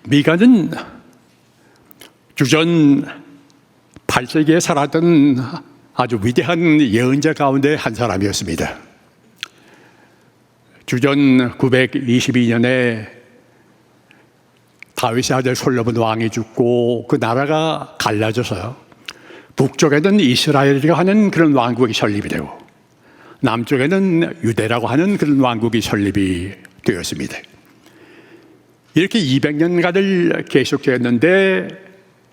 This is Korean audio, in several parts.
미가는 주전 8세기에 살았던 아주 위대한 예언자 가운데 한 사람이었습니다. 주전 922년에 다윗의 아들 솔로몬 왕이 죽고 그 나라가 갈라져서요, 북쪽에는 이스라엘이라고 하는 그런 왕국이 설립이 되고 남쪽에는 유대라고 하는 그런 왕국이 설립이 되었습니다. 이렇게 200년간을 계속되었는데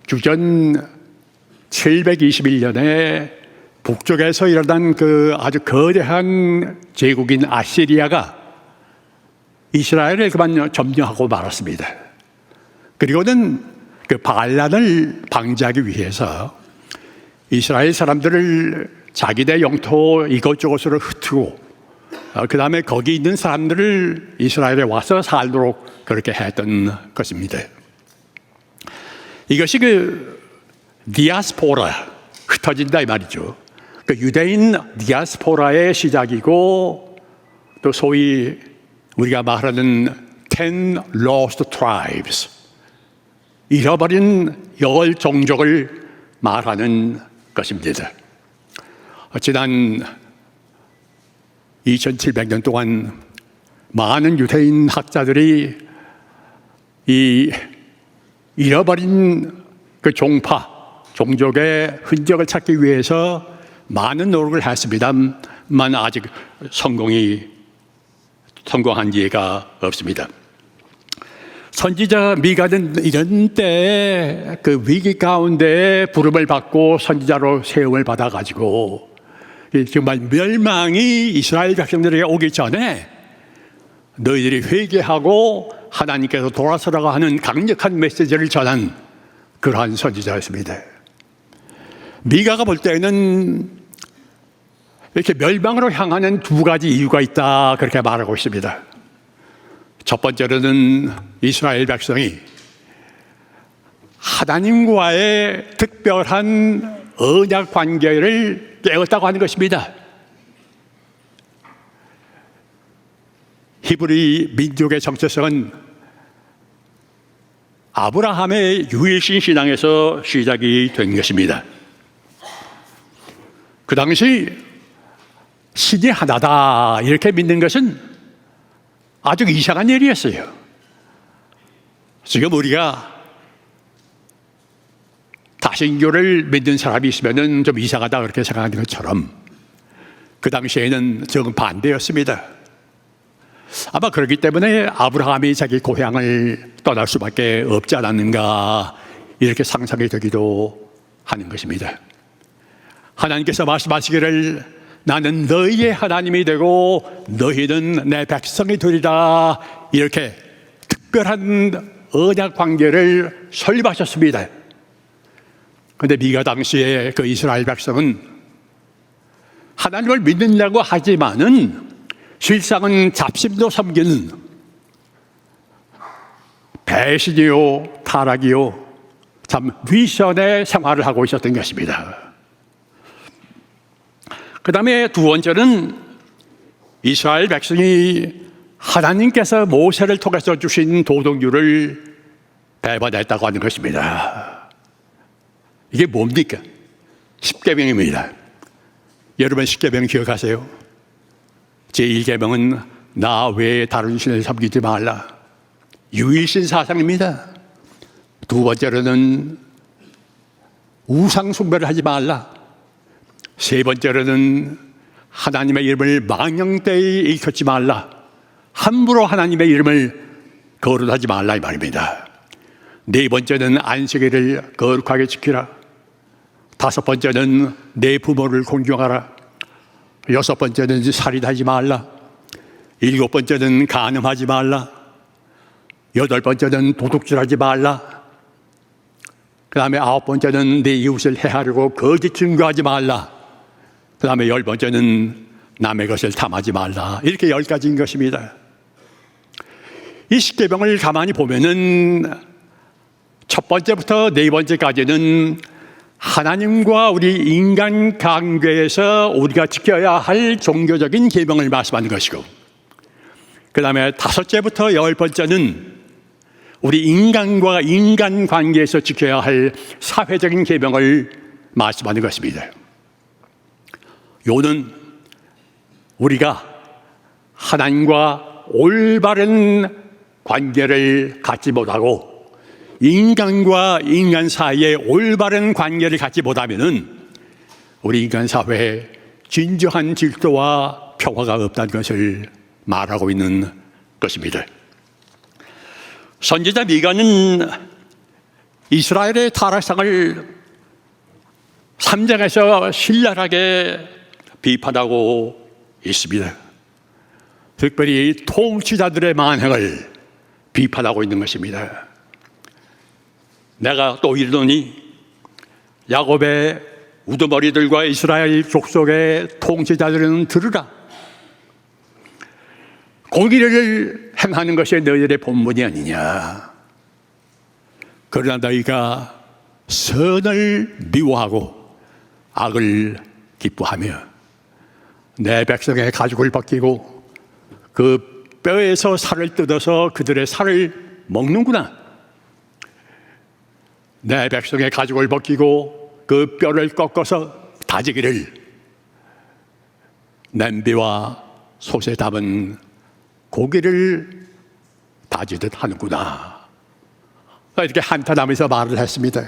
주전 721년에 북쪽에서 일어난 그 아주 거대한 제국인 아시리아가 이스라엘을 그만 점령하고 말았습니다. 그리고는 그 반란을 방지하기 위해서 이스라엘 사람들을 자기네 영토 이것저것으로 흩트고 그 다음에 거기 있는 사람들을 이스라엘에 와서 살도록 그렇게 했던 것입니다. 이것이 그 디아스포라, 흩어진다 이 말이죠. 그 유대인 디아스포라의 시작이고, 또 소위 우리가 말하는 10 lost tribes, 잃어버린 10 종족을 말하는 것입니다. 지난 2700년 동안 많은 유대인 학자들이 이 잃어버린 그 종족의 흔적을 찾기 위해서 많은 노력을 했습니다만 아직 성공한 예가 없습니다. 선지자 미가는 이런 때 그 위기 가운데 부름을 받고 선지자로 세움을 받아가지고 정말 멸망이 이스라엘 백성들에게 오기 전에 너희들이 회개하고 하나님께서 돌아서라고 하는 강력한 메시지를 전한 그러한 선지자였습니다. 미가가 볼 때는 이렇게 멸망으로 향하는 두 가지 이유가 있다, 그렇게 말하고 있습니다. 첫 번째로는 이스라엘 백성이 하나님과의 특별한 언약 관계를 깨었다고 하는 것입니다. 히브리 민족의 정체성은 아브라함의 유일신 신앙에서 시작이 된 것입니다. 그 당시 신이 하나다 이렇게 믿는 것은 아주 이상한 일이었어요. 지금 우리가 다신교를 믿는 사람이 있으면 좀 이상하다 그렇게 생각하는 것처럼 그 당시에는 정반대였습니다. 아마 그렇기 때문에 아브라함이 자기 고향을 떠날 수밖에 없지 않았는가 이렇게 상상이 되기도 하는 것입니다. 하나님께서 말씀하시기를 나는 너희의 하나님이 되고 너희는 내 백성이 되리라, 이렇게 특별한 언약 관계를 설립하셨습니다. 그런데 미가 당시에 그 이스라엘 백성은 하나님을 믿는다고 하지만은 실상은 잡심도 섬기는 배신이요 타락이요 참 위선의 생활을 하고 있었던 것입니다. 그 다음에 두 번째는 이스라엘 백성이 하나님께서 모세를 통해서 주신 도덕률을 배반했다고 하는 것입니다. 이게 뭡니까? 십계명입니다. 여러분 십계명 기억하세요? 제1계명은 나 외에 다른 신을 섬기지 말라, 유일신 사상입니다. 두 번째로는 우상 숭배를 하지 말라. 세 번째로는 하나님의 이름을 망령되이 일컫지 말라, 함부로 하나님의 이름을 거론하지 말라 이 말입니다. 네 번째는 안식일을 거룩하게 지키라. 다섯 번째는 내 부모를 존경하라. 여섯 번째는 살인하지 말라. 일곱 번째는 간음하지 말라. 여덟 번째는 도둑질하지 말라. 그 다음에 아홉 번째는 내 이웃을 해하려고 거짓 증거하지 말라. 그 다음에 열 번째는 남의 것을 탐하지 말라. 이렇게 10가지인 것입니다. 이 십계명을 가만히 보면은 첫 번째부터 네 번째까지는 하나님과 우리 인간 관계에서 우리가 지켜야 할 종교적인 계명을 말씀하는 것이고, 그 다음에 다섯째부터 10번째는 우리 인간과 인간 관계에서 지켜야 할 사회적인 계명을 말씀하는 것입니다. 요는 우리가 하나님과 올바른 관계를 갖지 못하고 인간과 인간 사이에 올바른 관계를 갖지 못하면은 우리 인간 사회에 진정한 질서와 평화가 없다는 것을 말하고 있는 것입니다. 선지자 미가는 이스라엘의 타락상을 3장에서 신랄하게 비판하고 있습니다. 특별히 통치자들의 만행을 비판하고 있는 것입니다. 내가 또 이르노니 야곱의 우두머리들과 이스라엘 족속의 통치자들은 들으라. 공의를 행하는 것이 너희들의 본분이 아니냐. 그러나 너희가 선을 미워하고 악을 기뻐하며 내 백성의 가죽을 벗기고 그 뼈에서 살을 뜯어서 그들의 살을 먹는구나. 내 백성의 가죽을 벗기고 그 뼈를 꺾어서 다지기를 냄비와 솥에 담은 고기를 다지듯 하는구나. 이렇게 한탄하면서 말을 했습니다.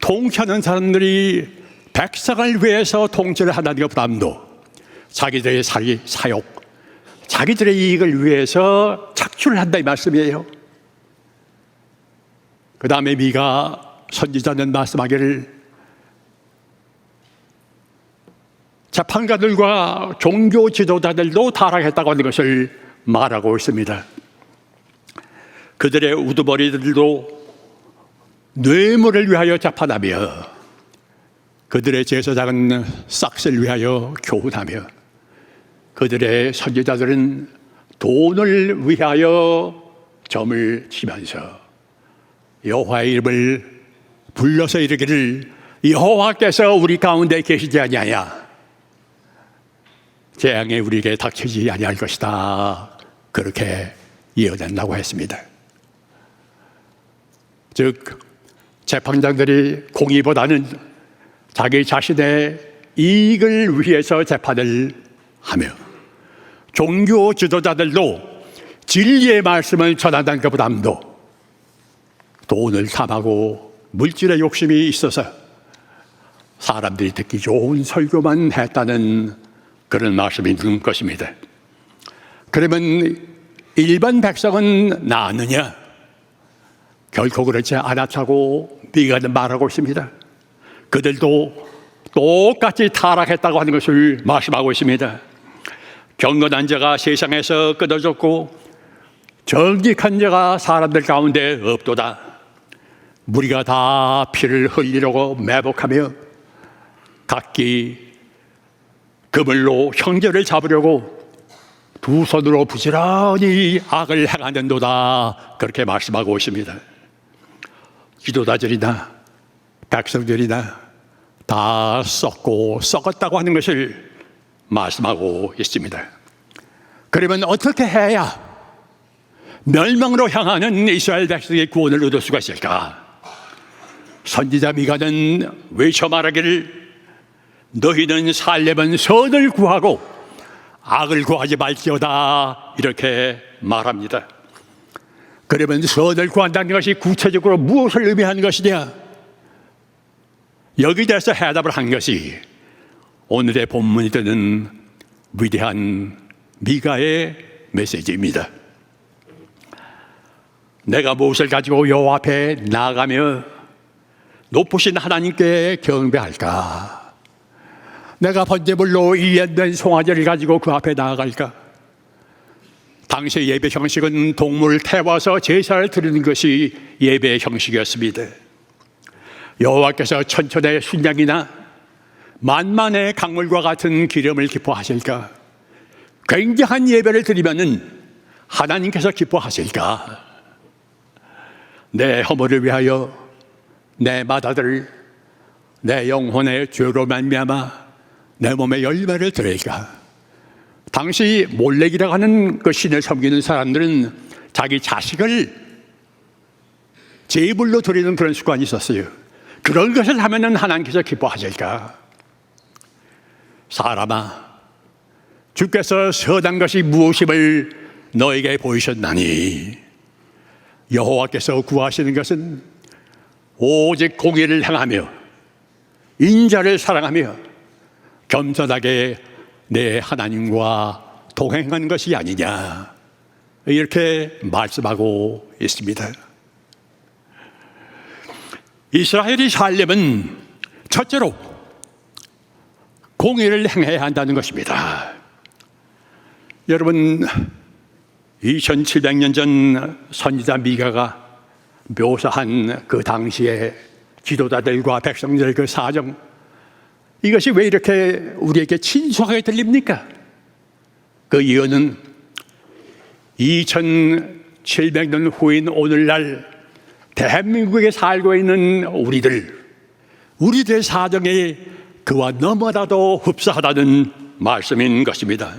통치하는 사람들이 백성을 위해서 통치를 한다는 것보다도 자기들의 사욕, 자기들의 이익을 위해서 착취를 한다 이 말씀이에요. 그 다음에 미가 선지자는 말씀하기를 재판관들과 종교 지도자들도 타락했다고 하는 것을 말하고 있습니다. 그들의 우두머리들도 뇌물을 위하여 재판하며 그들의 제사장은 싹스를 위하여 교훈하며 그들의 선지자들은 돈을 위하여 점을 치면서 여호와의 이름을 불러서 이르기를 여호와께서 우리 가운데 계시지 아니하냐. 재앙에 우리에게 닥치지 아니할 것이다. 그렇게 예언한다고 했습니다. 즉 재판장들이 공의보다는 자기 자신의 이익을 위해서 재판을 하며 종교 지도자들도 진리의 말씀을 전한다는 것보다도 돈을 탐하고 물질의 욕심이 있어서 사람들이 듣기 좋은 설교만 했다는 그런 말씀이 있는 것입니다. 그러면 일반 백성은 나았느냐? 결코 그렇지 않았다고 미가는 말하고 있습니다. 그들도 똑같이 타락했다고 하는 것을 말씀하고 있습니다. 경건한 자가 세상에서 끊어졌고 정직한 자가 사람들 가운데 없도다. 무리가 다 피를 흘리려고 매복하며 각기 그물로 형제를 잡으려고 두 손으로 부지런히 악을 행하는도다. 그렇게 말씀하고 있습니다. 지도자들이나 백성들이나 다 썩고 썩었다고 하는 것을 말씀하고 있습니다. 그러면 어떻게 해야 멸망으로 향하는 이스라엘 백성의 구원을 얻을 수가 있을까? 선지자 미가는 외쳐 말하기를 너희는 살려면 선을 구하고 악을 구하지 말지어다. 이렇게 말합니다. 그러면 선을 구한다는 것이 구체적으로 무엇을 의미하는 것이냐? 여기에 대해서 해답을 한 것이 오늘의 본문이 되는 위대한 미가의 메시지입니다. 내가 무엇을 가지고 여호와 앞에 나아가며 높으신 하나님께 경배할까? 내가 번제물로 일련된 송아지를 가지고 그 앞에 나아갈까? 당시 예배 형식은 동물을 태워서 제사를 드리는 것이 예배의 형식이었습니다. 여호와께서 천천의 순양이나 만만의 강물과 같은 기름을 기뻐하실까? 굉장한 예배를 드리면은 하나님께서 기뻐하실까? 내 허물을 위하여 내 맏아들 내 영혼의 죄로 말미암아 내 몸에 열매를 드릴까? 당시 몰렉이라고 하는 그 신을 섬기는 사람들은 자기 자식을 제물로 드리는 그런 습관이 있었어요. 그런 것을 하면은 하나님께서 기뻐하실까? 사람아, 주께서 선한 것이 무엇임을 너에게 보이셨나니 여호와께서 구하시는 것은 오직 공의를 행하며 인자를 사랑하며 겸손하게 내 하나님과 동행한 것이 아니냐, 이렇게 말씀하고 있습니다. 이스라엘이 살려면 첫째로 공의를 행해야 한다는 것입니다. 여러분, 2700년 전 선지자 미가가 묘사한 그 당시의 지도자들과 백성들의 그 사정, 이것이 왜 이렇게 우리에게 친숙하게 들립니까? 그 이유는 2700년 후인 오늘날 대한민국에 살고 있는 우리들의 사정이 그와 너무나도 흡사하다는 말씀인 것입니다.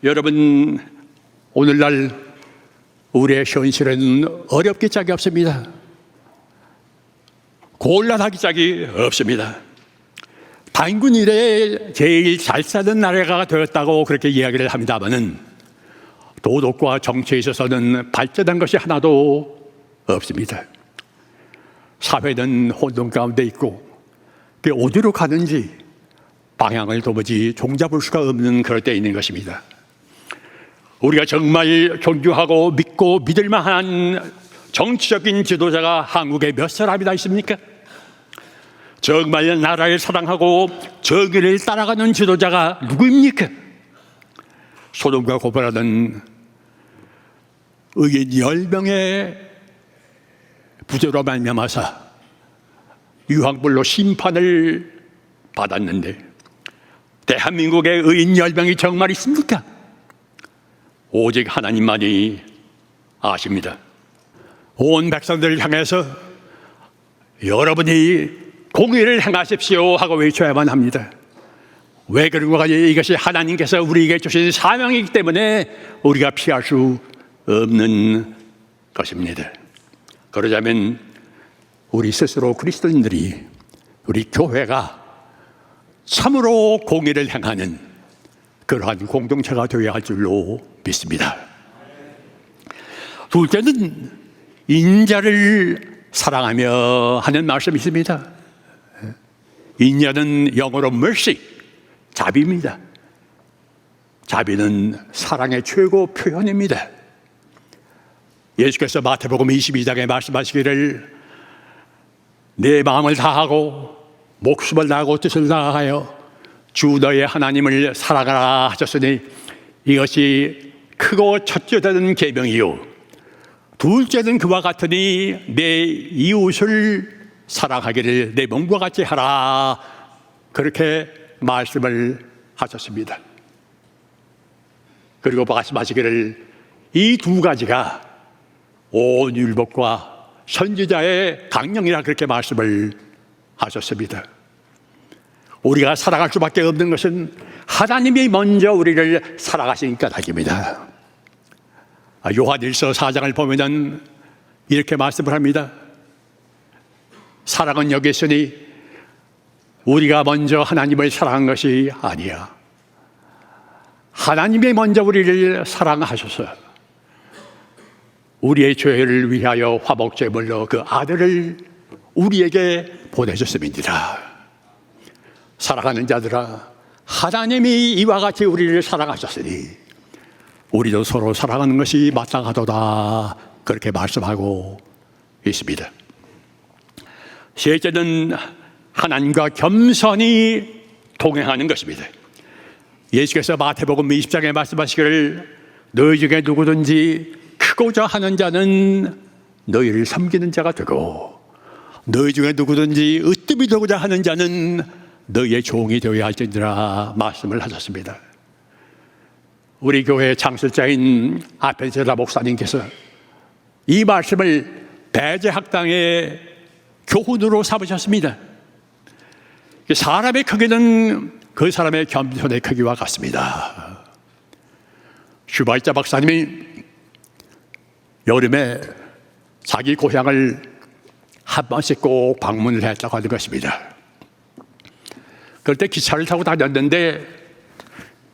여러분, 오늘날 우리의 현실은 어렵기 짝이 없습니다. 곤란하기 짝이 없습니다. 단군 이래에 제일 잘 사는 나라가 되었다고 그렇게 이야기를 합니다마는 도덕과 정치에 있어서는 발전한 것이 하나도 없습니다. 사회는 혼돈 가운데 있고 그게 어디로 가는지 방향을 도무지 종잡을 수가 없는 그럴 때 있는 것입니다. 우리가 정말 존경하고 믿고 믿을 만한 정치적인 지도자가 한국에 몇 사람이나 있습니까? 정말 나라를 사랑하고 정의를 따라가는 지도자가 누구입니까? 소돔과 고모라는 의인 10명의 부재로 말미암아서 유황불로 심판을 받았는데 대한민국의 의인 10명이 정말 있습니까? 오직 하나님만이 아십니다. 온 백성들을 향해서 여러분이 공의를 행하십시오 하고 외쳐야만 합니다. 왜 그런가? 이것이 하나님께서 우리에게 주신 사명이기 때문에 우리가 피할 수 없는 것입니다. 그러자면 우리 스스로 그리스도인들이, 우리 교회가 참으로 공의를 행하는 그러한 공동체가 되어야 할 줄로 믿습니다. 둘째는 인자를 사랑하며 하는 말씀이 있습니다. 인자는 영어로 mercy, 자비입니다. 자비는 사랑의 최고 표현입니다. 예수께서 마태복음 22장에 말씀하시기를 내 마음을 다하고 목숨을 다하고 뜻을 다하여 주 너의 하나님을 사랑하라 하셨으니 이것이 크고 첫째 되는 계명이요 둘째는 그와 같으니 내 이웃을 사랑하기를 내 몸과 같이 하라, 그렇게 말씀을 하셨습니다. 그리고 말씀하시기를 이 두 가지가 온 율법과 선지자의 강령이라 그렇게 말씀을 하셨습니다. 우리가 사랑할 수밖에 없는 것은 하나님이 먼저 우리를 사랑하신 까닭입니다. 요한일서 4장을 보면 이렇게 말씀을 합니다. 사랑은 여기 있으니 우리가 먼저 하나님을 사랑한 것이 아니야. 하나님이 먼저 우리를 사랑하셔서 우리의 죄를 위하여 화목제물로 그 아들을 우리에게 보내셨음이니라. 사랑하는 자들아, 하나님이 이와 같이 우리를 사랑하셨으니 우리도 서로 사랑하는 것이 마땅하도다, 그렇게 말씀하고 있습니다. 셋째는 하나님과 겸손히 동행하는 것입니다. 예수께서 마태복음 20장에 말씀하시기를 너희 중에 누구든지 크고자 하는 자는 너희를 섬기는 자가 되고 너희 중에 누구든지 으뜸이 되고자 하는 자는 너희의 종이 되어야 할지니라 말씀을 하셨습니다. 우리 교회 창설자인 아펜세라 목사님께서 이 말씀을 대제학당의 교훈으로 삼으셨습니다. 사람의 크기는 그 사람의 겸손의 크기와 같습니다. 슈바이자 박사님이 여름에 자기 고향을 한 번씩 꼭 방문을 했다고 하는 것입니다. 그럴 때 기차를 타고 다녔는데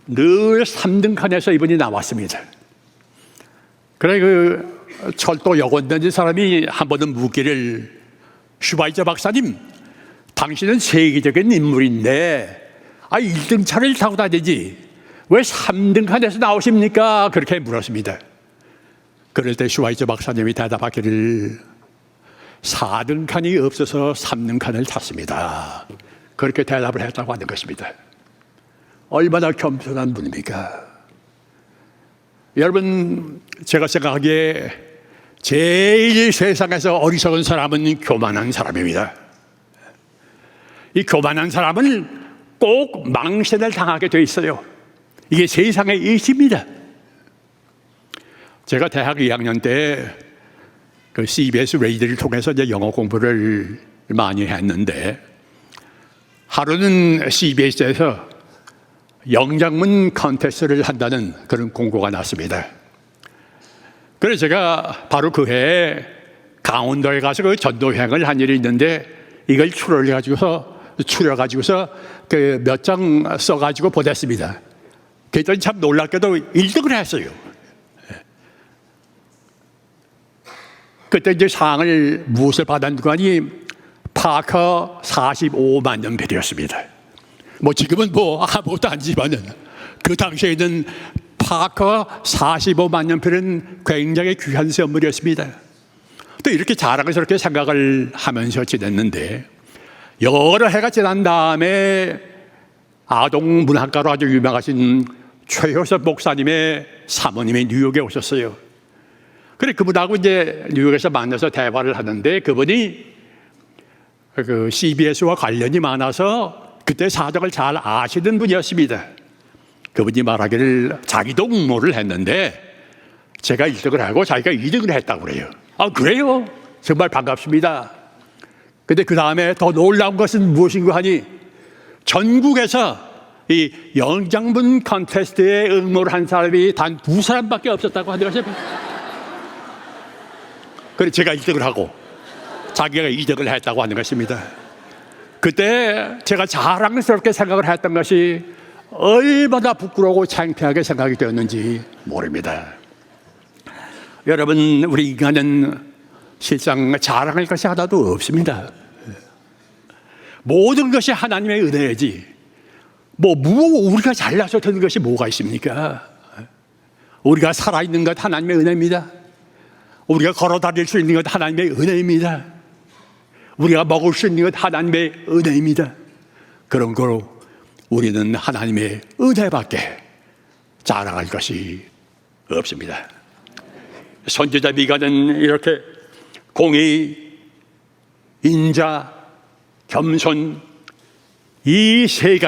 늘 3등 칸에서 이분이 나왔습니다. 그래 그 철도 여권 던진 사람이 한 번은 묻기를, 슈바이처 박사님, 당신은 세계적인 인물인데 1등 차를 타고 다니지 왜 3등 칸에서 나오십니까? 그렇게 물었습니다. 그럴 때 슈바이처 박사님이 대답하기를, 4등 칸이 없어서 3등 칸을 탔습니다. 그렇게 대답을 했다고 하는 것입니다. 얼마나 겸손한 분입니까? 여러분, 제가 생각하기에 제일 세상에서 어리석은 사람은 교만한 사람입니다. 이 교만한 사람은 꼭 망신을 당하게 돼 있어요. 이게 세상의 이치입니다. 제가 대학 2학년 때 그 CBS 레이디를 통해서 이제 영어 공부를 많이 했는데, 하루는 CBS에서 영장문 컨테스트를 한다는 그런 공고가 났습니다. 그래서 제가 바로 그 해에 강원도에 가서 그 전도여행을 한 일이 있는데, 이걸 추려가지고서 그 몇 장 써가지고 보냈습니다. 그랬더니 참 놀랍게도 1등을 했어요. 그때 이제 상을 무엇을 받았는가 하니 파커 45만 연필이었습니다. 지금은 아무것도 아니지만은 그 당시에는 파커 45만 연필은 굉장히 귀한 선물이었습니다. 또 이렇게 자랑스럽게 생각을 하면서 지냈는데, 여러 해가 지난 다음에 아동 문학가로 아주 유명하신 최효섭 목사님의 사모님이 뉴욕에 오셨어요. 그래 그분하고 이제 뉴욕에서 만나서 대화를 하는데, 그분이 그 CBS와 관련이 많아서 그때 사정을 잘 아시는 분이었습니다. 그분이 말하기를 자기도 응모를 했는데 제가 1등을 하고 자기가 2등을 했다고 그래요. 그래요? 정말 반갑습니다. 근데 그 다음에 더 놀라운 것은 무엇인가 하니, 전국에서 이 영장문 컨테스트에 응모를 한 사람이 단 2사람밖에 없었다고 하는 것입니다. 그래 제가 1등을 하고 자기가 2등을 했다고 하는 것입니다. 그때 제가 자랑스럽게 생각을 했던 것이 얼마나 부끄러우고 창피하게 생각이 되었는지 모릅니다. 여러분, 우리 인간은 실상 자랑할 것이 하나도 없습니다. 모든 것이 하나님의 은혜지, 우리가 잘나서 되는 것이 뭐가 있습니까? 우리가 살아있는 것 하나님의 은혜입니다. 우리가 걸어 다닐 수 있는 것 하나님의 은혜입니다. 우리가 먹을 수 있는 것 하나님의 은혜입니다. 그런 거로 우리는 하나님의 은혜밖에 자랑할 것이 없습니다. 선지자 미가는 이렇게 공의, 인자, 겸손, 이 세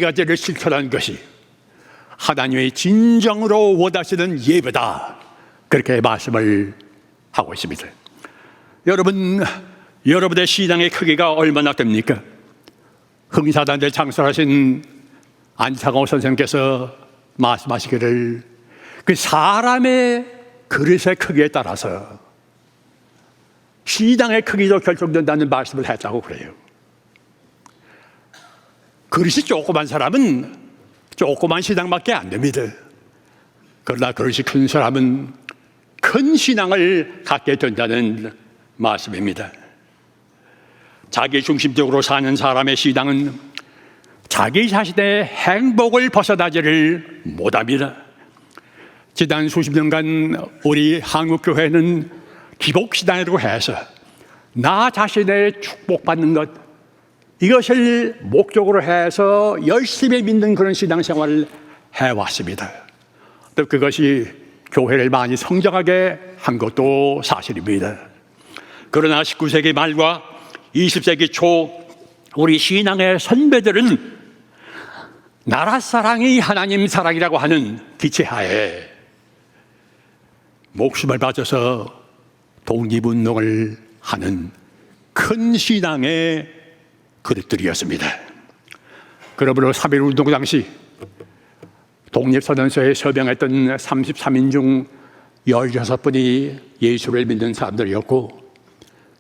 가지를 실천한 것이 하나님의 진정으로 원하시는 예배다, 그렇게 말씀을 하고 있습니다. 여러분, 여러분의 신앙의 크기가 얼마나 됩니까? 흥사단을 창설하신 안창호 선생님께서 말씀하시기를, 그 사람의 그릇의 크기에 따라서 신앙의 크기도 결정된다는 말씀을 했다고 그래요. 그릇이 조그만 사람은 조그만 신앙밖에 안 됩니다. 그러나 그릇이 큰 사람은 큰 신앙을 갖게 된다는 말씀입니다. 자기 중심적으로 사는 사람의 신앙은 자기 자신의 행복을 벗어나지를 못합니다. 지난 수십 년간 우리 한국교회는 기복신앙이라고 해서 나 자신의 축복받는 것, 이것을 목적으로 해서 열심히 믿는 그런 신앙생활을 해왔습니다. 또 그것이 교회를 많이 성장하게 한 것도 사실입니다. 그러나 19세기 말과 20세기 초 우리 신앙의 선배들은 나라 사랑이 하나님 사랑이라고 하는 기체하에 목숨을 바쳐서 독립운동을 하는 큰 신앙의 그릇들이었습니다. 그러므로 3.1운동 당시 독립선언서에 서명했던 33인 중 16분이 예수를 믿는 사람들이었고,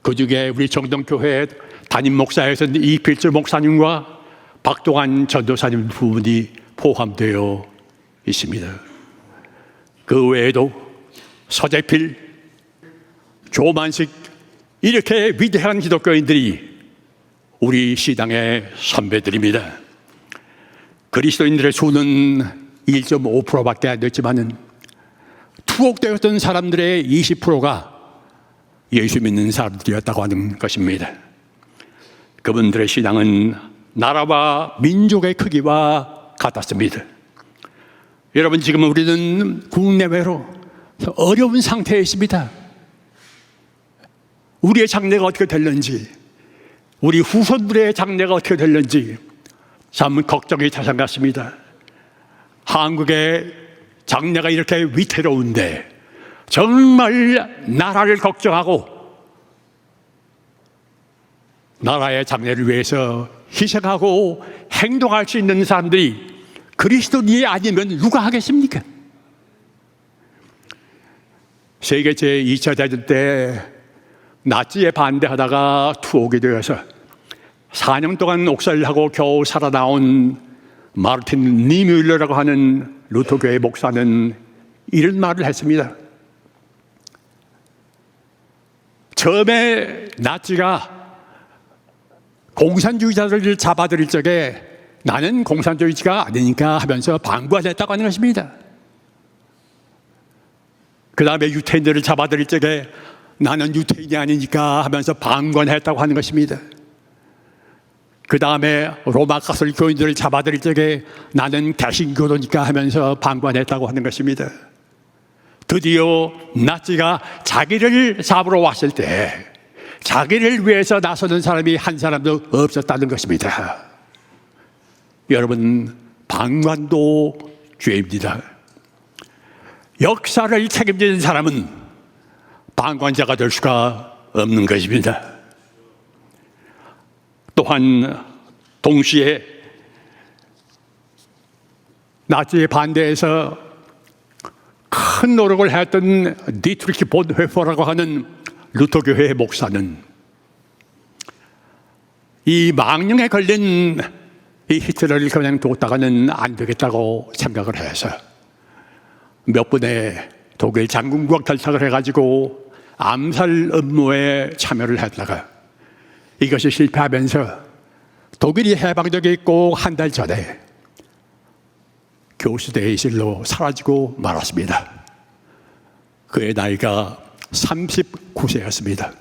그 중에 우리 정동교회 담임 목사에서는 이필주 목사님과 박동환 전도사님 두 분이 포함되어 있습니다. 그 외에도 서재필, 조만식, 이렇게 위대한 기독교인들이 우리 시당의 선배들입니다. 그리스도인들의 수는 1.5%밖에 안 됐지만은 투옥되었던 사람들의 20%가 예수 믿는 사람들이었다고 하는 것입니다. 그분들의 신앙은 나라와 민족의 크기와 같았습니다. 여러분, 지금 우리는 국내외로 어려운 상태에 있습니다. 우리의 장래가 어떻게 될는지, 우리 후손들의 장래가 어떻게 될는지 참 걱정이 자산 같습니다. 한국의 장래가 이렇게 위태로운데 정말 나라를 걱정하고 나라의 장래를 위해서 희생하고 행동할 수 있는 사람들이 그리스도인이 아니면 누가 하겠습니까? 세계 제2차 대전 때 나치에 반대하다가 투옥이 되어서 4년 동안 옥살이를 하고 겨우 살아나온 마르틴 니뮬러라고 하는 루터교회 목사는 이런 말을 했습니다. 처음에 나치가 공산주의자들을 잡아들일 적에 나는 공산주의자가 아니니까 하면서 방관했다고 하는 것입니다. 그 다음에 유태인들을 잡아들일 적에 나는 유태인이 아니니까 하면서 방관했다고 하는 것입니다. 그 다음에 로마 가톨릭 교인들을 잡아들일 적에 나는 개신교도니까 하면서 방관했다고 하는 것입니다. 드디어 나치가 자기를 잡으러 왔을 때 자기를 위해서 나서는 사람이 한 사람도 없었다는 것입니다. 여러분, 방관도 죄입니다. 역사를 책임지는 사람은 방관자가 될 수가 없는 것입니다. 또한 동시에 나치에 반대해서 큰 노력을 했던 디트리히 본회퍼라고 하는 루터교회의 목사는 이 망령에 걸린 이 히틀러를 그냥 뒀다가는 안 되겠다고 생각을 해서 몇 분의 독일 장군과 결탁을 해가지고 암살 음모에 참여를 했다가 이것이 실패하면서 독일이 해방되게 있고 한 달 전에 교수대의실로 사라지고 말았습니다. 그의 나이가 39세였습니다.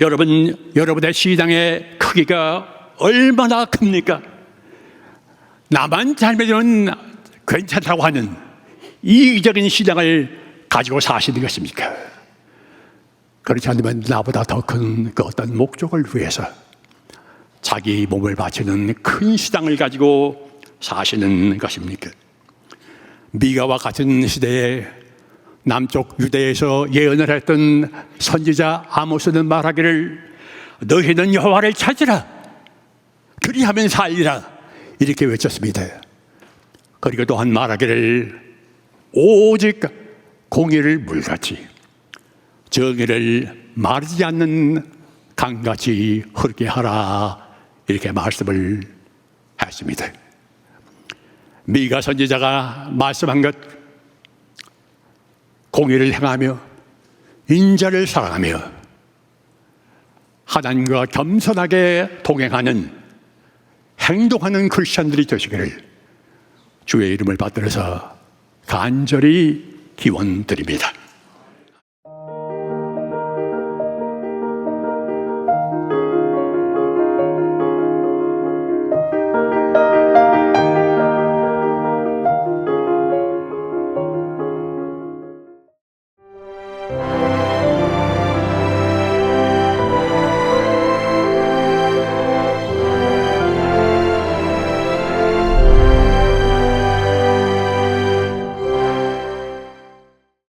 여러분, 여러분의 시당의 크기가 얼마나 큽니까? 나만 잘 되면 괜찮다고 하는 이기적인 시당을 가지고 사시는 것입니까? 그렇지 않으면 나보다 더 큰 그 어떤 목적을 위해서 자기 몸을 바치는 큰 시당을 가지고 사시는 것입니까? 미가와 같은 시대에 남쪽 유대에서 예언을 했던 선지자 아모스는 말하기를 너희는 여호와를 찾으라 그리하면 살리라 이렇게 외쳤습니다. 그리고 또한 말하기를 오직 공의를 물같이 정의를 마르지 않는 강같이 흐르게 하라 이렇게 말씀을 했습니다. 미가 선지자가 말씀한 것, 공의를 행하며 인자를 사랑하며 하나님과 겸손하게 동행하는 행동하는 크리스천들이 되시기를 주의 이름을 받들어서 간절히 기원드립니다.